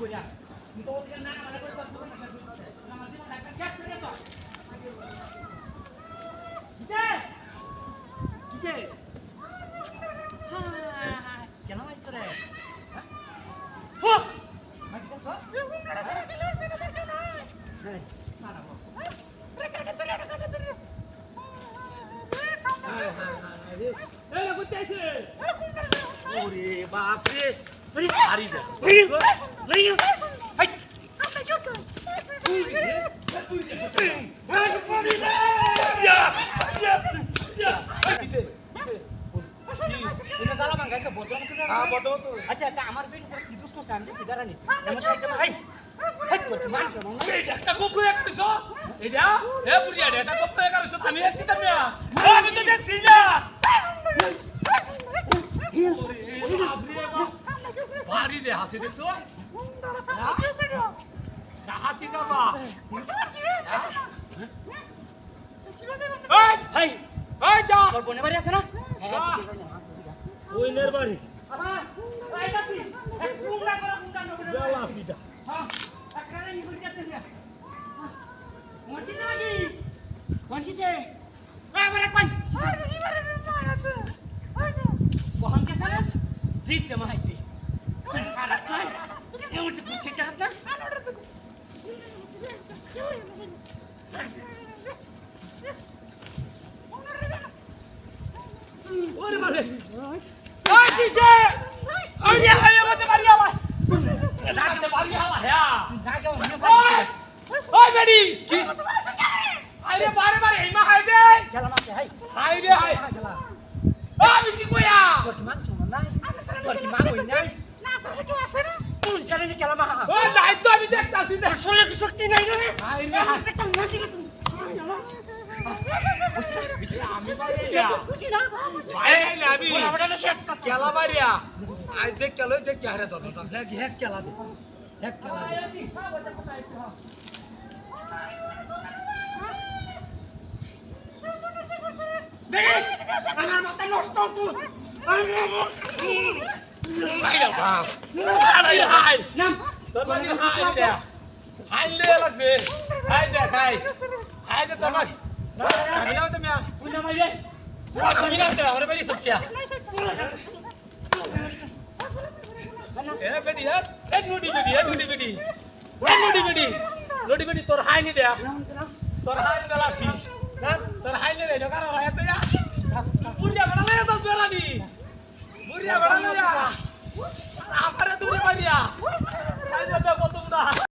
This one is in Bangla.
কইরা তুমি তো ওদিকে না মানে কই কথা না আমার জীবন একটা শেষ করে দাও কিছে কিছে হ্যাঁ কেন আইছ রে হো মাইক সব হ্যাঁ না না এই করতে আইছে ওরে বাপ রে আরে হারি যা লই হাই আমরা চল তুই পড়ি না ইয়া ইয়া ইয়া কিছে এটা দালা ভাঙাইছে বদম তো হ্যাঁ বদম তো আচ্ছা এটা আমার পেট তোর কি দুষ্ট করছ আমি সিগারা নি এমন একদম হাই হাই করতে মারছ না এটা একটা গোপ হয়ে গেছে এটা এ বুড়িয়া এটা গোপ হয়ে গেছে আমি এসে কি মিয়া আমি তো দেখছি না বাড়ি দে হাসি দেখছো হাতি বাবা হাই হাই যা তোর বোনের বাড়ি আছে না ওইনের বাড়ি বাবা আইতাছি এক কুমড়া করে কুমড়া নবরে বেলা পিটা হ্যাঁ আকারে নিগুল যাচ্ছে না মন্টি নাকি মন্টি যে বাবা কোন এবারে মার আছে কোন কে সারাস জিততে মাইছি তুই কারাস না এমন তো বুঝছিস কারাস না ওরে বাবা ওই কিসে ওরে হায় আমাদের বাড়ি আওয়া রাতে বাড়ি আওয়া হ্যাঁ রাগে ওই বেডি কি আরে বারে বারে এইমা হাই দে চলা মাসে হাই হাই রে হাই আমি কি কইয়া তোর কি মান শুন নাই তোর কি মান হই নাই না সরে কি আছে না তুই জানি নি কেলা মা ও নাই তো আমি দেখতাছি না শরীরে কি শক্তি নাই রে হাই রে হাই একটা নাকি রে তুই আমি বাড়িয়া খুশি না ভাই আমি বড় শেট কেলা বাড়িয়া আই দেখ কেলো দেখ কি হারে দন দেখ এক কেলা দে এক কেলা দে বেরে আমার মাথা নষ্ট তুই হাই বাপ হাই হাই নাম তোর মানে হাই দে হাই লে লাগছে হাই দে হাই হাই দে তোর মানে আমি না তো মিয়া তুই না মাইরে আমি না তো আমার বাড়ি সচ্চা এ বেডি এ নুডি বেডি এ নুডি বেডি এ নুডি বেডি নুডি বেডি তোর হাই নি দে তোর হাই বেলাছি না তোর হাই নে রে কারা ভাই তো যা বুড়িয়া বড় লে তো বেরানি বুড়িয়া বড় লে যা আমারে দূরে মারিয়া